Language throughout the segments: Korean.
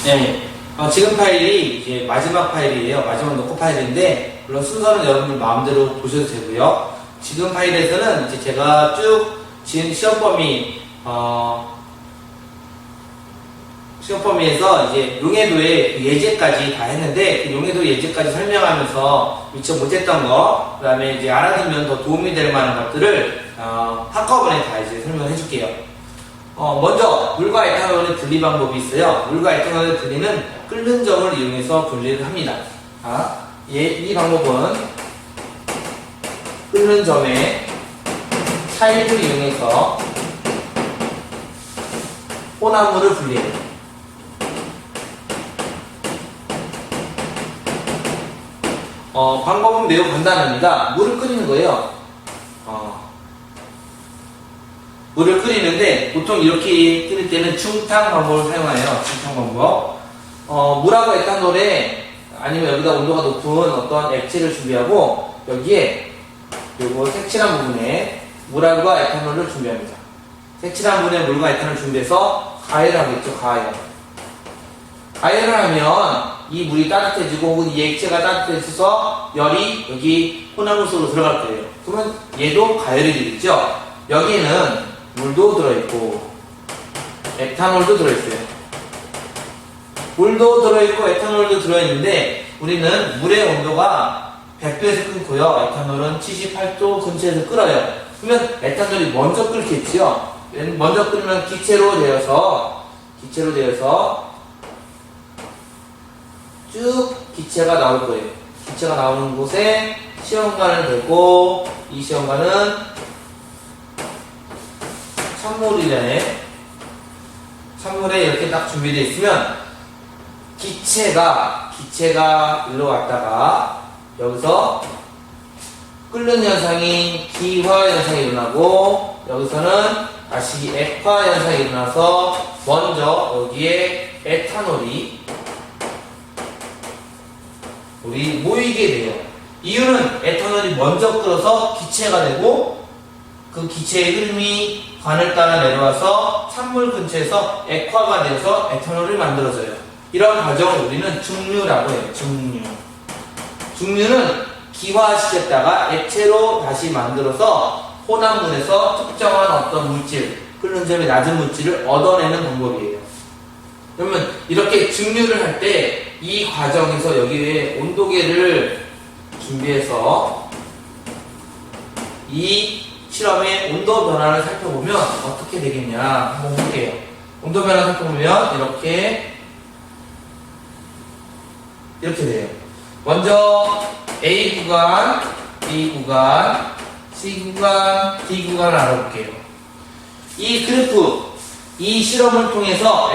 네. 지금 파일이 이제 마지막 파일이에요. 마지막 녹화 파일인데, 물론 순서는 여러분들 마음대로 보셔도 되고요. 지금 파일에서는 이제 제가 쭉 지은 시험범위에서 이제 용해도의 그 예제까지 다 했는데, 그 용해도 예제까지 설명하면서 미처 못했던 거, 그 다음에 이제 알아두면 더 도움이 될 만한 것들을, 한꺼번에 다 이제 설명해 줄게요. 먼저, 물과 에탄올의 분리 방법이 있어요. 물과 에탄올의 분리는 끓는 점을 이용해서 분리를 합니다. 이 방법은 끓는 점의 차이를 이용해서 혼합물을 분리해요. 방법은 매우 간단합니다. 물을 끓이는 거예요. 물을 끓이는데 보통 이렇게 끓일 때는 중탕 방법을 사용해요. 중탕 방법. 물하고 에탄올에 아니면 여기다 온도가 높은 어떤 액체를 준비하고 여기에 요거 색칠한 부분에 물과 에탄올을 준비합니다. 색칠한 부분에 물과 에탄올을 준비해서 가열을 하겠죠. 가열을 하면 이 물이 따뜻해지고 혹은 이 액체가 따뜻해져서 열이 여기 혼합물 속으로 들어갈 거예요. 그러면 얘도 가열이 되겠죠. 여기에는 물도 들어있고 에탄올도 들어있어요. 물도 들어있고 에탄올도 들어있는데 우리는 물의 온도가 100도에서 끓고요. 에탄올은 78도 근처에서 끓어요. 그러면 에탄올이 먼저 끓겠지요. 먼저 끓으면 기체로 되어서 쭉 기체가 나올 거예요. 기체가 나오는 곳에 시험관을 대고 이 시험관은 찬물에 이렇게 딱 준비되어 있으면 기체가 일로 왔다가 여기서 끓는 현상이 기화 현상이 일어나고 여기서는 다시 액화 현상이 일어나서 먼저 여기에 에탄올이 모이게 돼요. 이유는 에탄올이 먼저 끓어서 기체가 되고 그 기체의 흐름이 관을 따라 내려와서 찬물 근처에서 액화가 돼서 에탄올을 만들어져요. 이런 과정을 우리는 중류라고 해요. 중류는 기화시켰다가 액체로 다시 만들어서 혼합물에서 특정한 어떤 물질, 끓는 점이 낮은 물질을 얻어내는 방법이에요. 그러면 이렇게 증류를 할 때 이 과정에서 여기에 온도계를 준비해서 이 실험의 온도 변화를 살펴보면 어떻게 되겠냐 한번 볼게요. 온도 변화 살펴보면 이렇게 돼요. 먼저 A 구간, B 구간, C 구간, D 구간을 알아볼게요. 이 그래프, 이 실험을 통해서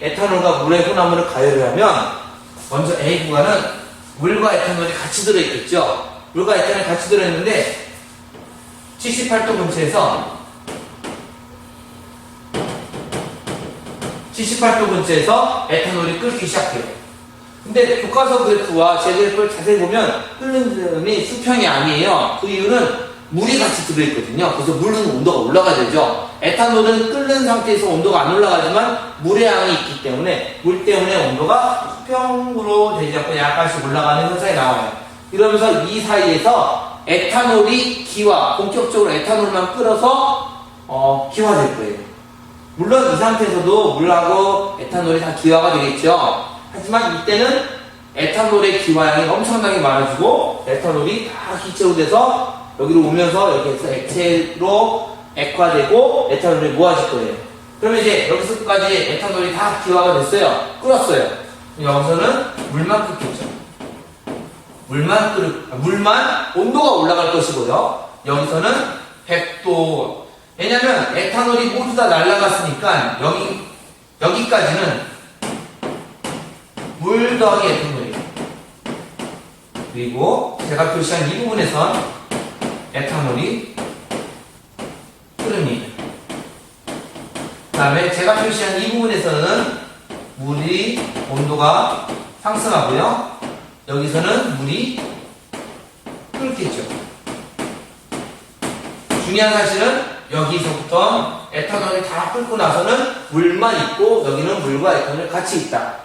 에탄올과 물의 혼합물을 가열을 하면 먼저 A 구간은 물과 에탄올이 같이 들어있겠죠. 물과 에탄올이 같이 들어있는데 78도 근처에서 에탄올이 끓기 시작해요. 근데 교과서 그래프와 제 그래프를 자세히 보면 끓는 점이 수평이 아니에요. 그 이유는 물이 같이 들어있거든요. 그래서 물은 온도가 올라가야 되죠. 에탄올은 끓는 상태에서 온도가 안 올라가지만 물의 양이 있기 때문에 물 때문에 온도가 수평으로 되지 않고 약간씩 올라가는 현상이 나와요. 이러면서 이 사이에서 에탄올이 본격적으로 에탄올만 끓어서 기화될 거예요. 물론 이 상태에서도 물하고 에탄올이 다 기화가 되겠죠. 하지만 이때는 에탄올의 기화량이 엄청나게 많아지고 에탄올이 다 기체로 돼서 여기로 오면서 이렇게 해서 액체로 액화되고 에탄올이 모아질 거예요. 그러면 이제 여기서까지 에탄올이 다 기화가 됐어요. 끓었어요. 여기서는 물만 끓겠죠. 물만 온도가 올라갈 것이고요. 여기서는 100도. 왜냐면 에탄올이 모두 다 날아갔으니까 여기까지는 물 더하기 에탄올이에요. 그리고 제가 표시한 이 부분에선 에탄올이 흐릅니다. 그 다음에 제가 표시한 이 부분에서는 물이 온도가 상승하고요. 여기서는 물이 끓겠죠. 중요한 사실은 여기서부터 에탄올이 다 끓고 나서는 물만 있고 여기는 물과 에탄올이 같이 있다.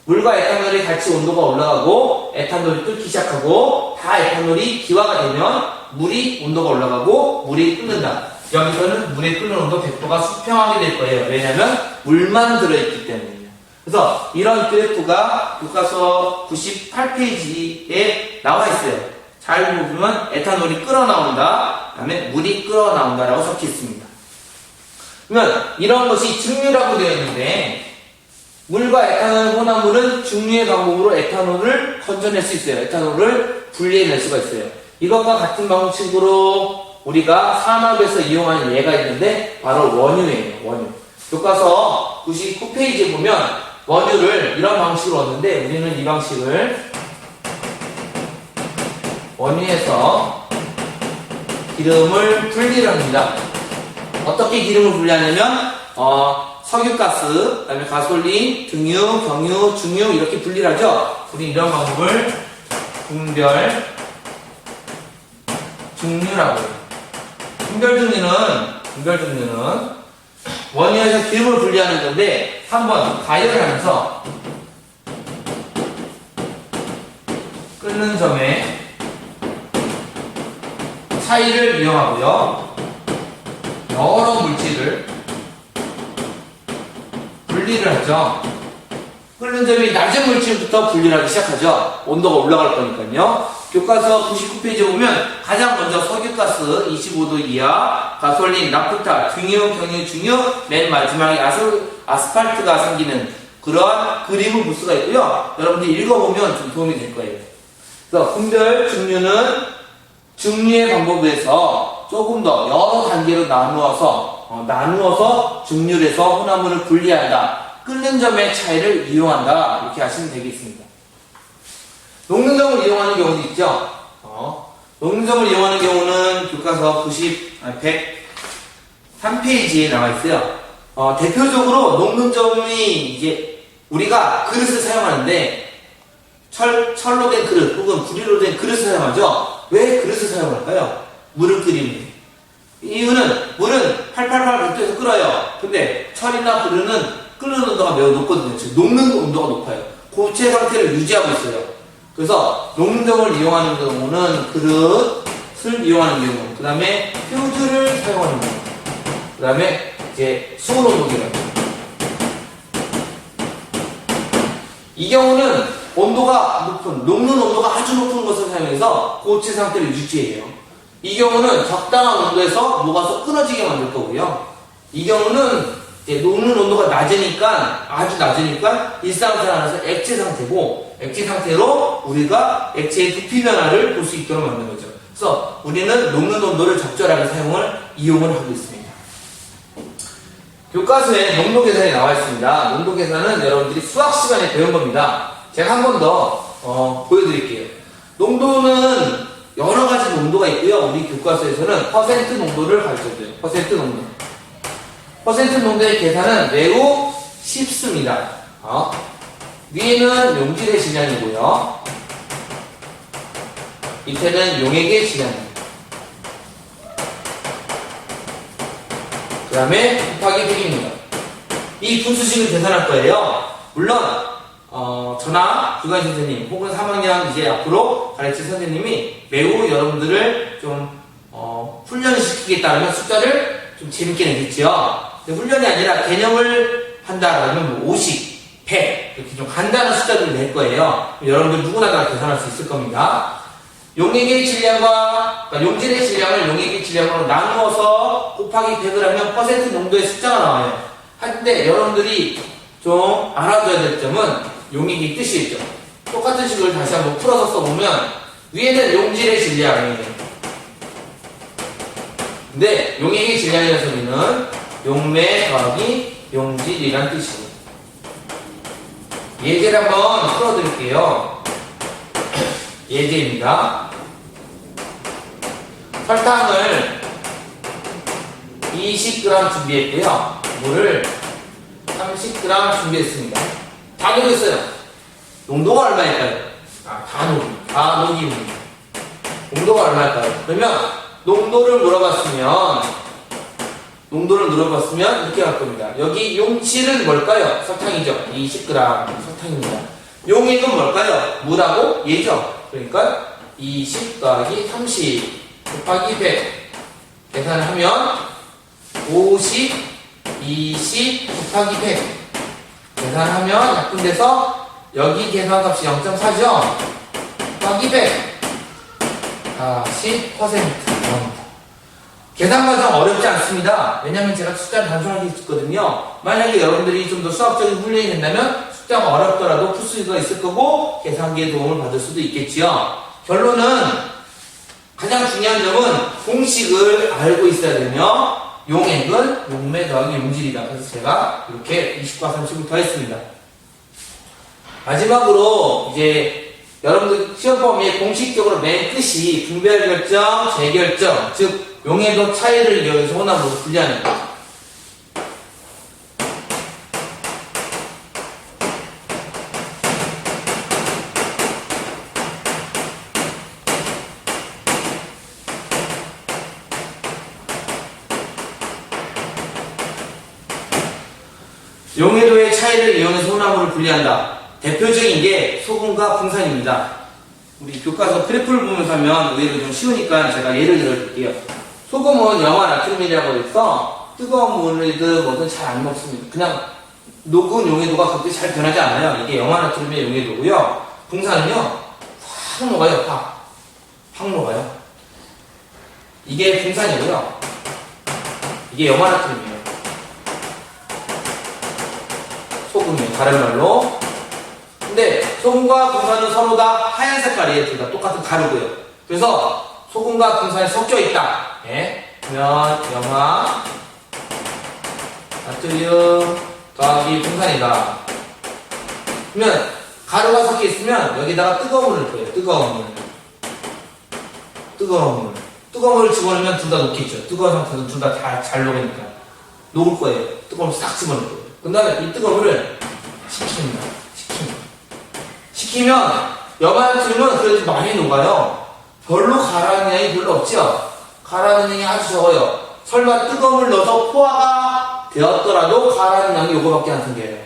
물과 에탄올이 같이 온도가 올라가고 에탄올이 끓기 시작하고 다 에탄올이 기화가 되면 물이 온도가 올라가고 물이 끓는다. 여기서는 물이 끓는 온도 100도가 수평하게 될 거예요. 왜냐하면 물만 들어있기 때문이에요. 그래서 이런 그래프가 교과서 98페이지에 나와 있어요. 잘 보면 에탄올이 끓어나온다. 그 다음에 물이 끓어나온다라고 적혀 있습니다. 그러면 이런 것이 증류라고 되어 있는데 물과 에탄올 혼합물은 증류의 방법으로 에탄올을 건져낼 수 있어요. 에탄올을 분리해낼 수가 있어요. 이것과 같은 방식으로 우리가 산업에서 이용하는 예가 있는데 바로 원유예요. 원유. 교과서 99페이지에 보면 원유를 이런 방식으로 얻는데 우리는 이 방식을 원유에서 기름을 분리를 합니다. 어떻게 기름을 분리하냐면 석유가스, 그 다음에 가솔린, 등유, 경유, 중유 이렇게 분리를 하죠. 우리 이런 방법을 분별 증류라고 해요. 분별 증류는 원유에서 기름을 분리하는 건데 한번 가열을 하면서 끓는 점의 차이를 이용하고요. 여러 물질을 분리를 하죠. 끓는 점이 낮은 물질부터 분리를 하기 시작하죠. 온도가 올라갈 거니까요. 교과서 99페이지에 보면 가장 먼저 석유가스 25도 이하, 가솔린, 나프타, 등유, 경유, 중유, 맨 마지막에 아스팔트가 생기는 그러한 그림을 볼 수가 있고요. 여러분들이 읽어보면 좀 도움이 될 거예요. 그래서 분별 증류는 증류의 방법에서 조금 더 여러 단계로 나누어서 증류를 해서 혼합물을 분리한다. 끓는 점의 차이를 이용한다. 이렇게 하시면 되겠습니다. 녹는 점을 이용하는 경우도 있죠. 녹는 점을 이용하는 경우는 교과서 103페이지에 나와 있어요. 대표적으로 녹는 점이 이제 우리가 그릇을 사용하는데 철로 된 그릇 혹은 구리로 된 그릇을 사용하죠. 왜 그릇을 사용할까요? 물을 끓이는 이유는 물은 888 100도에서 끓어요. 근데 철이나 그릇은 끓는 온도가 매우 높거든요. 즉 녹는 온도가 높아요. 고체 상태를 유지하고 있어요. 그래서 녹는 점을 이용하는 경우는 그릇을 이용하는 경우, 그 다음에 퓨즈를 사용하는 경우, 그 다음에 이제 수온 온도계라고. 이 경우는 온도가 높은, 녹는 온도가 아주 높은 것을 사용해서 고체 상태를 유지해요. 이 경우는 적당한 온도에서 녹아서 끊어지게 만들 거고요. 이 경우는 녹는 온도가 낮으니까, 아주 낮으니까 일상생활에서 액체 상태고, 액체 상태로 우리가 액체의 두피 변화를 볼 수 있도록 만든 거죠. 그래서 우리는 녹는 온도를 적절하게 이용을 하고 있습니다. 교과서에 농도 계산이 나와 있습니다. 농도 계산은 여러분들이 수학 시간에 배운 겁니다. 제가 한 번 더 보여드릴게요. 농도는 여러 가지 농도가 있고요. 우리 교과서에서는 퍼센트 농도를 가르쳐줘요. 퍼센트 농도. 퍼센트 농도의 계산은 매우 쉽습니다. 위에는 용질의 질량이고요. 밑에는 용액의 질량입니다. 그 다음에 곱하기 100입니다. 이 분수식을 계산할 거예요. 물론 저나 주관 선생님 혹은 3학년 이제 앞으로 가르칠 선생님이 매우 여러분들을 좀 훈련을 시키겠다면 숫자를 좀 재밌게 내겠죠. 훈련이 아니라 개념을 한다라면 50, 100 이렇게 좀 간단한 숫자들을 낼 거예요. 여러분들 누구나 다 계산할 수 있을 겁니다. 용액의 질량과 그러니까 용질의 질량을 용액의 질량으로 나누어서 곱하기 100을 하면 퍼센트 농도의 숫자가 나와요. 한데 여러분들이 좀 알아둬야 될 점은 용액의 뜻이 있죠. 똑같은 식을 다시 한번 풀어서 써보면 위에는 용질의 질량이에요. 근데 용액의 질량이라는 소리는 용매 더하기 용질이란 뜻이에요. 예제를 한번 풀어드릴게요. 예제입니다. 설탕을 20g 준비했고요. 물을 30g 준비했습니다. 다 녹였어요. 농도가 얼마일까요? 다 녹입니다. 농도가 얼마일까요? 그러면 농도를 물어봤으면 농도를 눌러봤으면 이렇게 갈 겁니다. 여기 용칠은 뭘까요? 설탕이죠. 20g 설탕입니다. 용액은 뭘까요? 물하고 얘죠. 그러니까 20 더하기 30 곱하기 100 계산을 하면 50, 20 곱하기 100 계산하면 약분돼서 여기 계산값이 0.4죠? 곱하기 100 10% 나옵니다. 계산 과정 어렵지 않습니다. 왜냐면 제가 숫자를 단순하게 했거든요. 만약에 여러분들이 좀 더 수학적인 훈련이 된다면 숫자가 어렵더라도 풀 수가 있을 거고 계산기의 도움을 받을 수도 있겠지요. 결론은 가장 중요한 점은 공식을 알고 있어야 되며 용액은 용매 더하기 용질이다. 그래서 제가 이렇게 20과 30을 더했습니다. 마지막으로 이제 여러분들 시험 범위에 공식적으로 맨 끝이 분별 결정, 재결정, 즉 용해도 차이를 이용해서 혼합으로 분리하는 거죠. 용해도의 차이를 이용해서 혼합으로 분리한다. 대표적인 게 소금과 붕산입니다. 우리 교과서 그래프를 보면서 하면 의외로 좀 쉬우니까 제가 예를 들어줄게요. 소금은 염화 나트륨이라고 해서 뜨거운 물이든 뭐든 잘 안 녹습니다. 그냥 녹은 용해도가 그렇게 잘 변하지 않아요. 이게 염화 나트륨의 용해도고요. 붕산은요, 확 녹아요, 확 녹아요. 이게 붕산이고요. 이게 염화 나트륨이에요. 소금이에요, 다른 말로. 근데 소금과 붕산은 서로 다 하얀 색깔이에요. 둘 다 똑같은 가루고요. 그래서 소금과 붕산이 섞여 있다. 예? 그러면 염화 나트륨 더하기 붕산이다. 그러면 가루가 섞여 있으면 여기다가 뜨거운 물을 넣어요. 뜨거운 물을 집어넣으면 둘 다 녹겠죠. 뜨거운 상태에서 둘 다 잘 녹으니까 녹을 거예요. 뜨거운 물 싹 집어넣을 거예요. 그 다음에 이 뜨거운 물을 식히면 염화 나트륨은 그래도 많이 녹아요. 별로 가라앉는 양이 별로 없죠. 가라앉는 양이 아주 적어요. 설마 뜨거운 물 넣어서 포화가 되었더라도 가라앉는 양이 요거밖에 안 생겨요.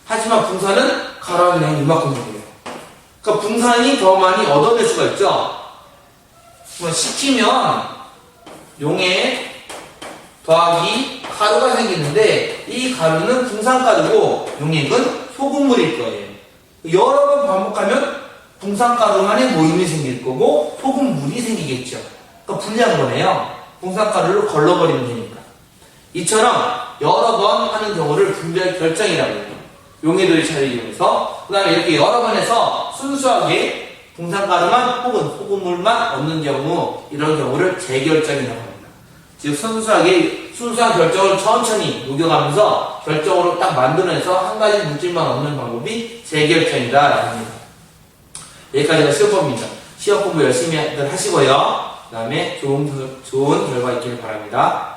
하지만 붕산은 가라앉는 양이 이만큼 생겨요. 그러니까 붕산이 더 많이 얻어낼 수가 있죠. 식히면 용액 더하기 가루가 생기는데 이 가루는 붕산가루고 용액은 소금물일 거예요. 여러 번 반복하면 붕산가루만의 모임이 생길 거고 소금물이 생기겠죠. 그러니까 불리한 거네요. 붕산가루를 걸러버리면 되니까. 이처럼 여러 번 하는 경우를 분별 결정이라고 해요. 용해도의 차이를 이용해서. 그 다음에 이렇게 여러 번 해서 순수하게 붕산가루만 혹은 소금물만 얻는 경우, 이런 경우를 재결정이라고 합니다. 즉 순수한 결정을 천천히 녹여가면서 결정으로 딱 만들어내서 한 가지 물질만 얻는 방법이 재결정이다라고 합니다. 여기까지가 시험법입니다. 시험 공부 열심히 하시고요. 그 다음에 좋은 결과 있기를 바랍니다.